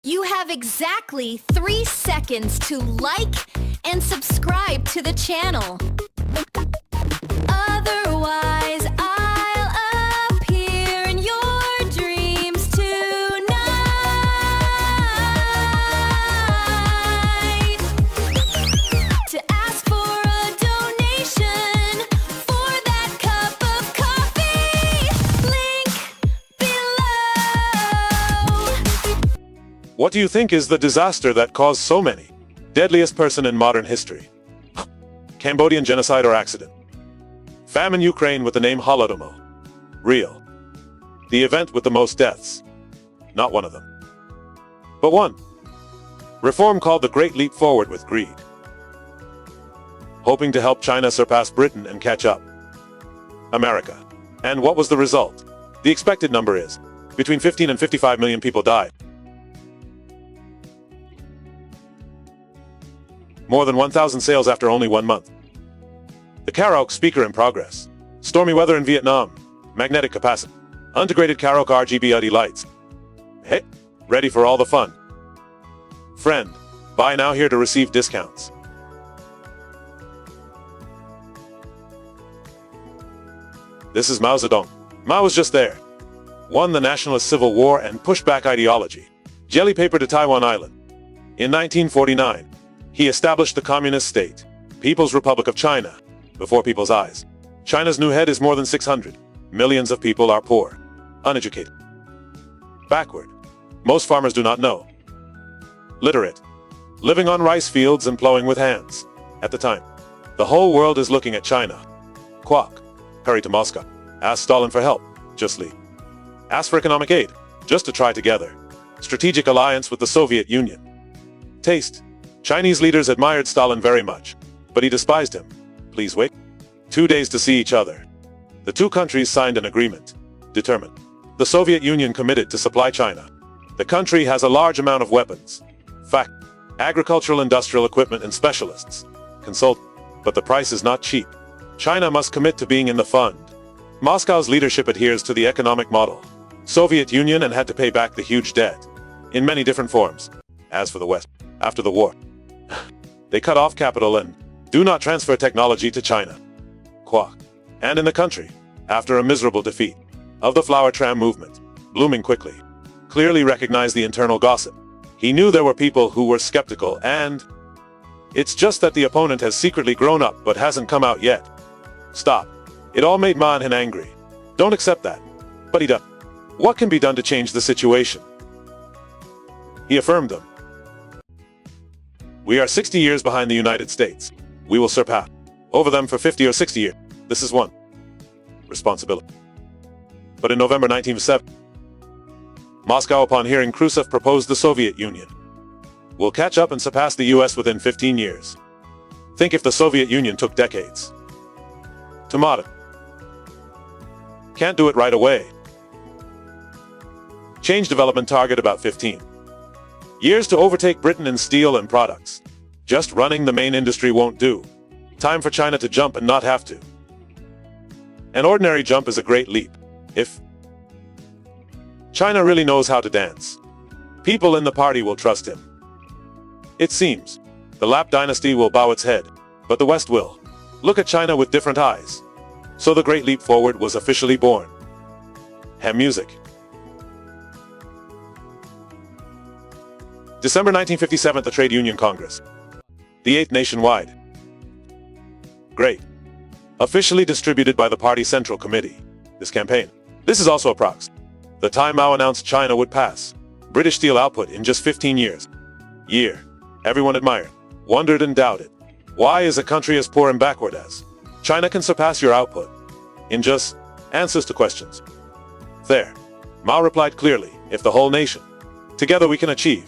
You have exactly 3 seconds to like and subscribe to the channel. Otherwise, I'll appear in your dreams tonight. To ask for a donation for that cup of coffee, link below. What do you think is the disaster that caused so many? Deadliest person in modern history. Cambodian genocide or accident? Famine Ukraine with the name Holodomor. Real. The event with the most deaths. Not one of them. But one. Reform called the Great Leap Forward with greed. Hoping to help China surpass Britain and catch up. America. And what was the result? The expected number is between 15 and 55 million people died. More than 1,000 sales after only 1 month. The karaoke speaker in progress. Stormy weather in Viet Nam. Magnetic capacity. Integrated karaoke RGB LED lights. Hey, ready for all the fun. Friend, buy now here to receive discounts. This is Mao Zedong. Mao was just there. Won the nationalist civil war and pushed back ideology. Jelly paper to Taiwan Island. In 1949, he established the Communist State, People's Republic of China, before people's eyes. China's new head is more than 600. Millions of people are poor, uneducated, backward. Most farmers do not know. Literate, living on rice fields and plowing with hands. At the time, the whole world is looking at China. Quack, hurry to Moscow. Ask Stalin for help, just leave. Ask for economic aid, just to try together. Strategic alliance with the Soviet Union. Taste. Chinese leaders admired Stalin very much, but he despised him. Please wait. 2 days to see each other. The two countries signed an agreement. Determined. The Soviet Union committed to supply China. The country has a large amount of weapons. Fact. Agricultural industrial equipment and specialists. Consult. But the price is not cheap. China must commit to being in the fund. Moscow's leadership adheres to the economic model. Soviet Union and had to pay back the huge debt. In many different forms. As for the West, after the war, they cut off capital and do not transfer technology to China. Quack. And in the country, after a miserable defeat of the flower tram movement, blooming quickly, clearly recognized the internal gossip. He knew there were people who were skeptical, and it's just that the opponent has secretly grown up but hasn't come out yet. Stop. It all made Ma and Hin angry. Don't accept that. But he does. What can be done to change the situation? He affirmed them. We are 60 years behind the United States. We will surpass over them for 50 or 60 years. This is one responsibility. But in November 1907, Moscow, upon hearing Khrushchev, proposed the Soviet Union will catch up and surpass the US within 15 years. Think if the Soviet Union took decades to model. Can't do it right away. Change development target about 15 years to overtake Britain in steel and products. Just running the main industry won't do. Time for China to jump and not have to. An ordinary jump is a great leap. If China really knows how to dance, people in the party will trust him. It seems the Lap dynasty will bow its head, but the West will look at China with different eyes. So the Great Leap Forward was officially born. Ham music. December 1957, the Trade Union Congress. The 8th nationwide. Great. Officially distributed by the Party Central Committee. This campaign. This is also a proxy. The time Mao announced China would pass British steel output in just 15 years. Year. Everyone admired, wondered and doubted. Why is a country as poor and backward as China can surpass your output in just answers to questions? There. Mao replied clearly, if the whole nation, together we can achieve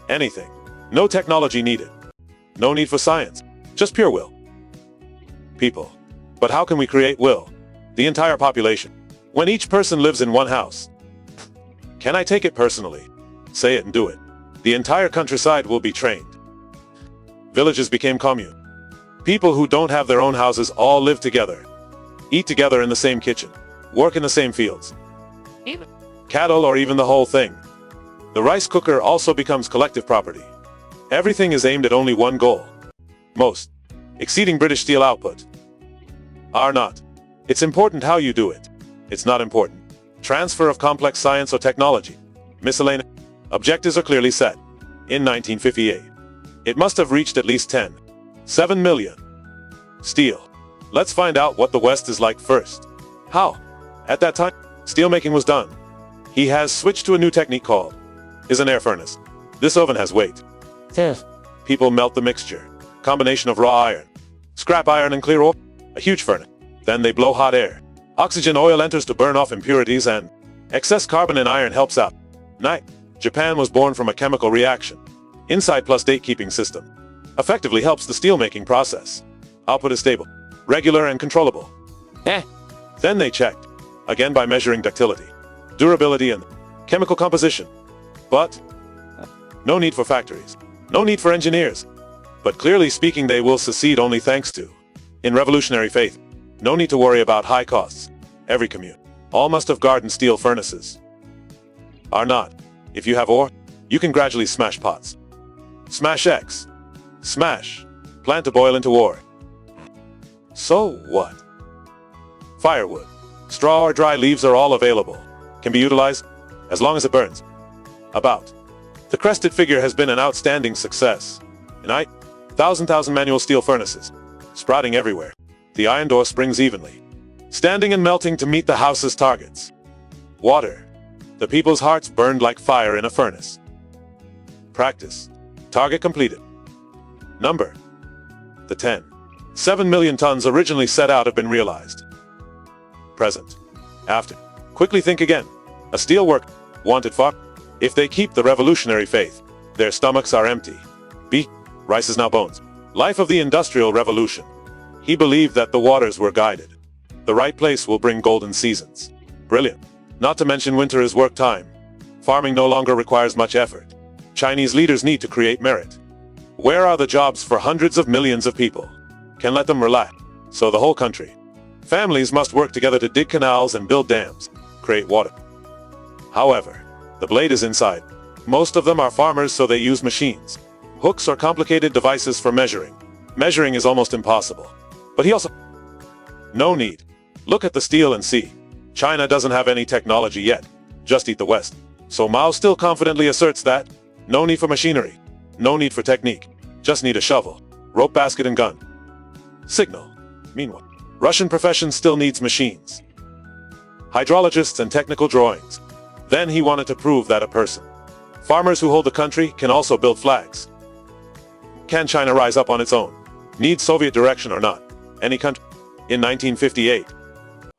anything. No technology needed. No need for science. Just pure will. People. But how can we create will? The entire population. When each person lives in one house. Can I take it personally? Say it and do it. The entire countryside will be trained. Villages became commune. People who don't have their own houses all live together. Eat together in the same kitchen. Work in the same fields. Cattle or even the whole thing. The rice cooker also becomes collective property. Everything is aimed at only one goal. Most. Exceeding British steel output. Are not. It's important how you do it. It's not important. Transfer of complex science or technology. Miscellaneous. Objectives are clearly set. In 1958. It must have reached at least 7 million. Steel. Let's find out what the West is like first. How? At that time, steelmaking was done. He has switched to a new technique called an air furnace. This oven has weight. People melt the mixture. Combination of raw iron, scrap iron and clear oil. A huge furnace. Then they blow hot air. Oxygen oil enters to burn off impurities and excess carbon in iron helps out. Japan was born from a chemical reaction. Inside plus date keeping system. Effectively helps the steelmaking process. Output is stable, regular and controllable. Then they checked. Again by measuring ductility, durability and chemical composition. But no need for factories. No need for engineers. But clearly speaking they will succeed only thanks to in revolutionary faith. No need to worry about high costs. Every commune. All must have garden steel furnaces. Are not. If you have ore, you can gradually smash pots. Smash X. Smash. Plant to boil into ore. So what? Firewood. Straw or dry leaves are all available. Can be utilized as long as it burns. About. The crested figure has been an outstanding success. In 1,000 manual steel furnaces. Sprouting everywhere. The iron door springs evenly. Standing and melting to meet the house's targets. Water. The people's hearts burned like fire in a furnace. Practice. Target completed. Number. The 7 million tons originally set out have been realized. Present. After. Quickly think again. A steel work. Wanted far. If they keep the revolutionary faith, their stomachs are empty. B. Rice is now bones. Life of the Industrial Revolution. He believed that the waters were guided. The right place will bring golden seasons. Brilliant. Not to mention winter is work time. Farming no longer requires much effort. Chinese leaders need to create merit. Where are the jobs for hundreds of millions of people? Can let them relax. So the whole country. Families must work together to dig canals and build dams. Create water. However, the blade is inside. Most of them are farmers so they use machines. Hooks or complicated devices for measuring. Measuring is almost impossible. But he also... No need. Look at the steel and see. China doesn't have any technology yet. Just eat the West. So Mao still confidently asserts that no need for machinery. No need for technique. Just need a shovel, rope basket and gun. Signal. Meanwhile, Russian profession still needs machines. Hydrologists and technical drawings. Then he wanted to prove that a person. Farmers who hold the country can also build flags. Can China rise up on its own? Need Soviet direction or not? Any country? In 1958.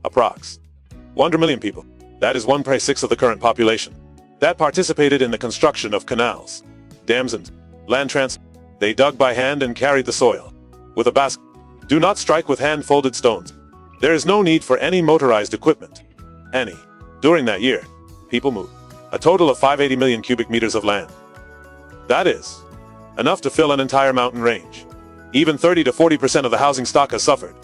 Approx. 100 million people. That is 1/6 of the current population. That participated in the construction of canals, dams and land transport. They dug by hand and carried the soil. With a basket. Do not strike with hand-folded stones. There is no need for any motorized equipment. During that year, people moved. A total of 580 million cubic meters of land. That is enough to fill an entire mountain range. Even 30 to 40% of the housing stock has suffered.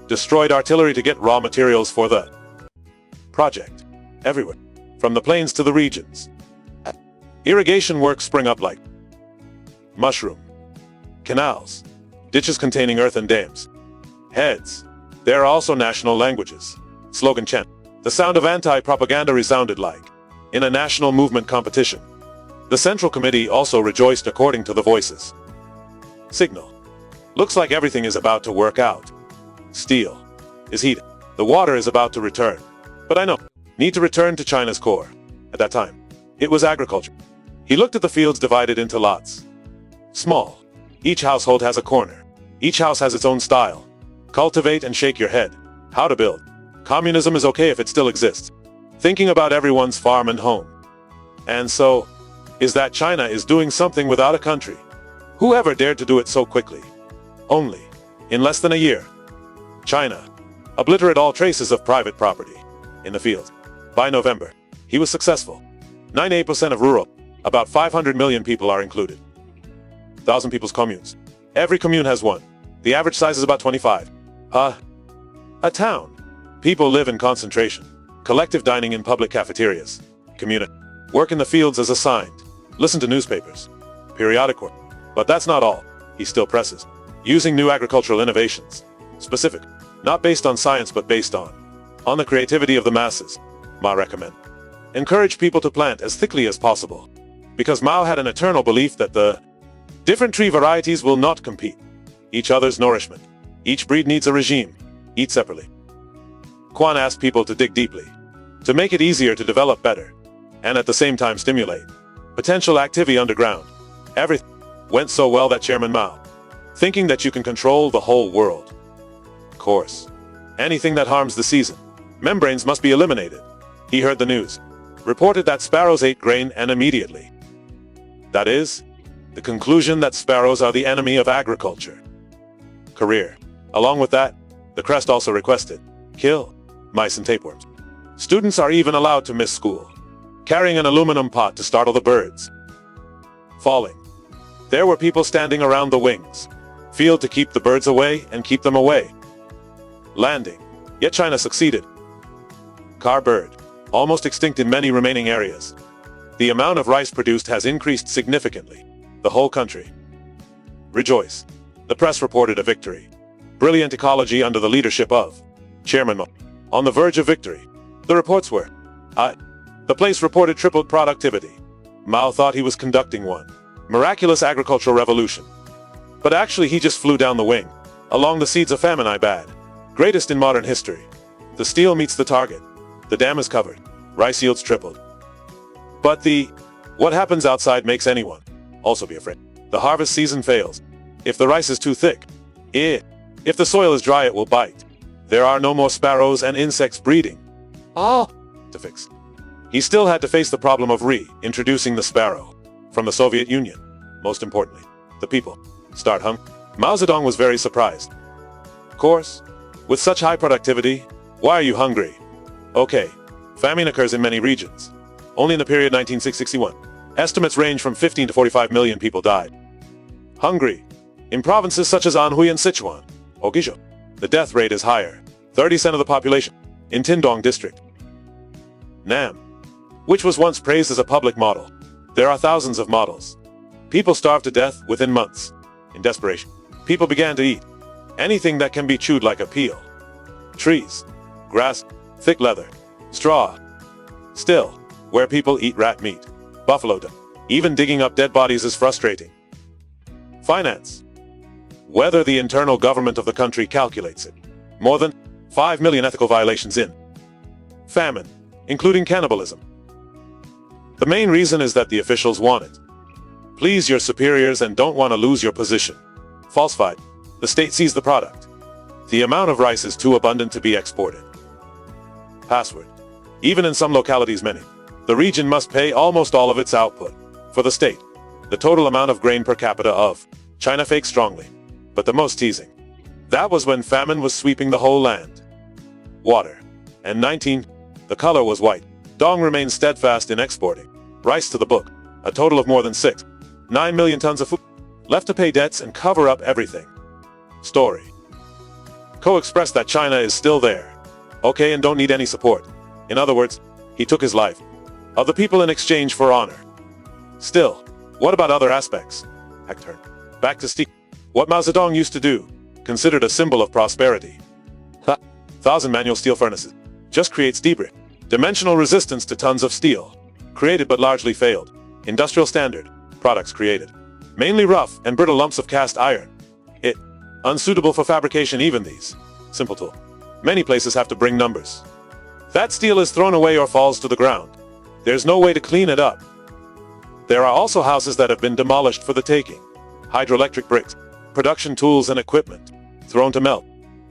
Destroyed artillery to get raw materials for the project. Everywhere. From the plains to the regions. Irrigation works spring up like mushroom. Canals. Ditches containing earth and dams. Heads. There are also national languages. Slogan chant. The sound of anti-propaganda resounded like in a national movement competition. The Central Committee also rejoiced according to the voices. Signal. Looks like everything is about to work out. Steel is heated. The water is about to return. But I know. Need to return to China's core. At that time, it was agriculture. He looked at the fields divided into lots. Small. Each household has a corner. Each house has its own style. Cultivate and shake your head. How to build. Communism is okay if it still exists. Thinking about everyone's farm and home. And so, is that China is doing something without a country. Whoever dared to do it so quickly? Only. In less than a year. China. Obliterate all traces of private property. In the fields. By November, he was successful. 98% of rural. About 500 million people are included. 1,000 people's communes. Every commune has one. The average size is about 25. A town. People live in concentration. Collective dining in public cafeterias. Community. Work in the fields as assigned. listen to newspapers, periodic work. But that's not all. He still presses, using new agricultural innovations, specific, not based on science but based on the creativity of the masses. Mao recommend. Encourage people to plant as thickly as possible, because Mao had an eternal belief that the different tree varieties will not compete each other's nourishment. Each breed needs a regime, eat separately. Quan asked people to dig deeply, to make it easier to develop better, and at the same time stimulate potential activity underground. Everything went so well that Chairman Mao, thinking that you can control the whole world. Of course, anything that harms the season membranes must be eliminated. He heard the news, reported that sparrows ate grain, and immediately, that is, the conclusion that sparrows are the enemy of agriculture. Career. Along with that, the crest also requested, kill mice and tapeworms. Students are even allowed to miss school, carrying an aluminum pot to startle the birds. Falling. There were people standing around the wings, field to keep the birds away and keep them away. Landing. Yet China succeeded. Car bird. Almost extinct in many remaining areas. The amount of rice produced has increased significantly. The whole country rejoice. The press reported a victory. Brilliant ecology under the leadership of Chairman Mao. On the verge of victory. The reports were, the place reported tripled productivity. Mao thought he was conducting one miraculous agricultural revolution. But actually he just flew down the wing. Along the seeds of famine, I bad. Greatest in modern history. The steel meets the target. The dam is covered. Rice yields tripled. But what happens outside makes anyone also be afraid. The harvest season fails. If the rice is too thick, if the soil is dry, it will bite. There are no more sparrows and insects breeding. To fix. He still had to face the problem of reintroducing the sparrow from the Soviet Union. Most importantly, the people start hungry. Mao Zedong was very surprised. Of course, with such high productivity, why are you hungry? Okay, famine occurs in many regions. Only in the period 1961, estimates range from 15 to 45 million people died. Hungry. In provinces such as Anhui and Sichuan, or Guizhou, the death rate is higher, 30% of the population. In Tindong district, Nam, which was once praised as a public model, there are thousands of models. People starved to death within months. In desperation, people began to eat anything that can be chewed, like a peel. Trees, grass, thick leather, straw. Still, where people eat rat meat, buffalo dung, even digging up dead bodies is frustrating. Finance. Whether the internal government of the country calculates it. More than 5 million ethical violations in famine, including cannibalism. The main reason is that the officials want it. Please your superiors and don't want to lose your position. Falsified. The state sees the product. The amount of rice is too abundant to be exported. Password. Even in some localities, the region must pay almost all of its output for the state. The total amount of grain per capita of China fakes strongly. But the most teasing. That was when famine was sweeping the whole land. Water. And 19. The color was white. Dong remained steadfast in exporting rice to the book. A total of more than 9 million tons of food. Left to pay debts and cover up everything. Story. Ko expressed that China is still there. Okay, and don't need any support. In other words, he took his life of the people in exchange for honor. Still, what about other aspects? Hector. Back to Steve. What Mao Zedong used to do, considered a symbol of prosperity. 1,000 manual steel furnaces. Just creates debris. Dimensional resistance to tons of steel. Created but largely failed. Industrial standard. Products created. Mainly rough and brittle lumps of cast iron. Unsuitable for fabrication, even these. Simple tool. Many places have to bring numbers. That steel is thrown away or falls to the ground. There's no way to clean it up. There are also houses that have been demolished for the taking. Hydroelectric bricks. Production tools and equipment. Thrown to melt.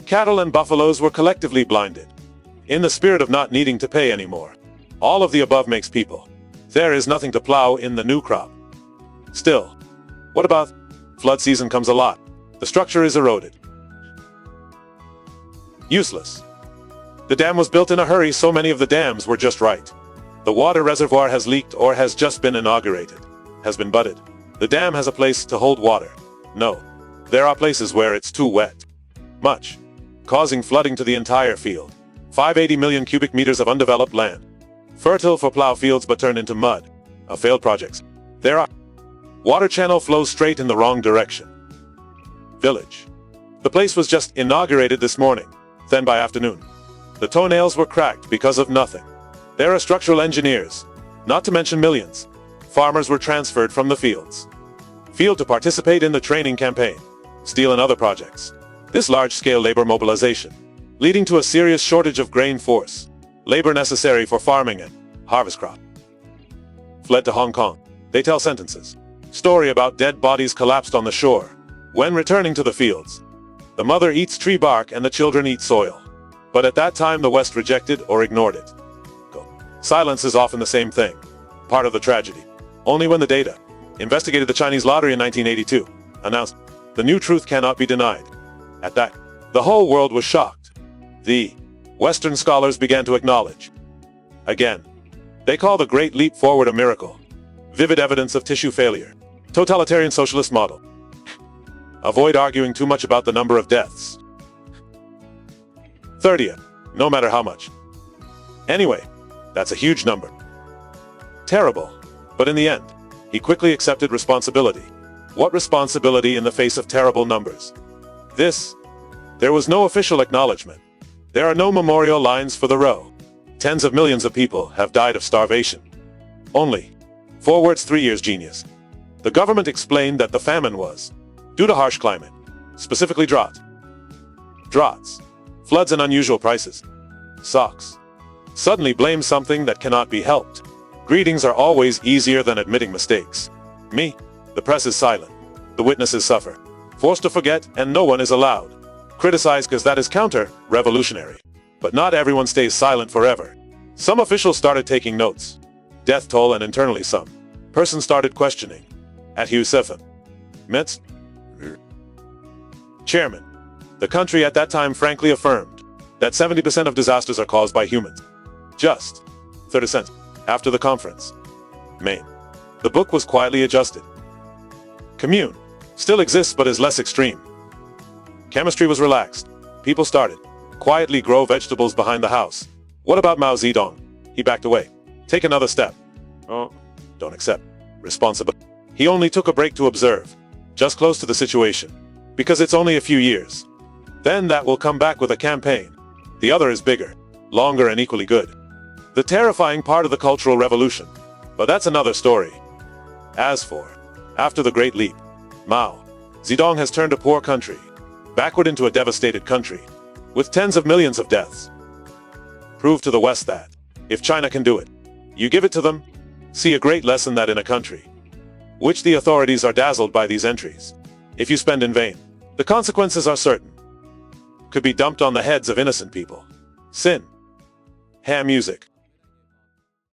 Cattle and buffaloes were collectively blinded. In the spirit of not needing to pay anymore. All of the above makes people. There is nothing to plow in the new crop. Still, what about flood season comes a lot. The structure is eroded. Useless. The dam was built in a hurry, so many of the dams were just right. The water reservoir has leaked or has just been inaugurated. Has been budded. The dam has a place to hold water. No. There are places where it's too wet. Much. Causing flooding to the entire field. 580 million cubic meters of undeveloped land. Fertile for plow fields but turned into mud. A failed project. There are. Water channel flows straight in the wrong direction. Village. The place was just inaugurated this morning. Then by afternoon, the toenails were cracked because of nothing. There are structural engineers, not to mention millions. Farmers were transferred from the fields. Field to participate in the training campaign, steel and other projects. This large-scale labor mobilization, leading to a serious shortage of grain force, labor necessary for farming and harvest crop. Fled to Hong Kong. They tell sentences. Story about dead bodies collapsed on the shore. When returning to the fields, the mother eats tree bark and the children eat soil. But at that time the West rejected or ignored it. Silence is often the same thing. Part of the tragedy. Only when the data investigated the Chinese lottery in 1982 announced the new truth cannot be denied. At that, the whole world was shocked. The Western scholars began to acknowledge. Again, they call the Great Leap Forward a miracle. Vivid evidence of tissue failure. Totalitarian socialist model. Avoid arguing too much about the number of deaths. 30th, no matter how much. Anyway, that's a huge number. Terrible. But in the end, he quickly accepted responsibility. What responsibility in the face of terrible numbers? There was no official acknowledgement. There are no memorial lines for the row. Tens of millions of people have died of starvation. Only 4 words, 3 years genius. The government explained that the famine was due to harsh climate, specifically droughts, floods and unusual prices. Socks. Suddenly blame something that cannot be helped. Greetings are always easier than admitting mistakes. The press is silent. The witnesses suffer. Forced to forget and no one is allowed. Criticize because that is counter-revolutionary. But not everyone stays silent forever. Some officials started taking notes. Death toll and internally some person started questioning. At Husefan. Metz. Chairman. The country at that time frankly affirmed that 70% of disasters are caused by humans. Just 30 after the conference. Maine. The book was quietly adjusted. Commune still exists but is less extreme. Chemistry was relaxed. People started quietly grow vegetables behind the house. What about Mao Zedong? He backed away. Take another step. Oh, don't accept responsibility. He only took a break to observe, just close to the situation, because it's only a few years. Then that will come back with a campaign. The other is bigger, longer and equally good. The terrifying part of the Cultural Revolution. But that's another story. As for, after the Great Leap, Mao Zedong has turned a poor country backward into a devastated country, with tens of millions of deaths. Prove to the West that, if China can do it, you give it to them. See a great lesson that in a country, which the authorities are dazzled by these entries, if you spend in vain, the consequences are certain. Could be dumped on the heads of innocent people. Sin. Ham music.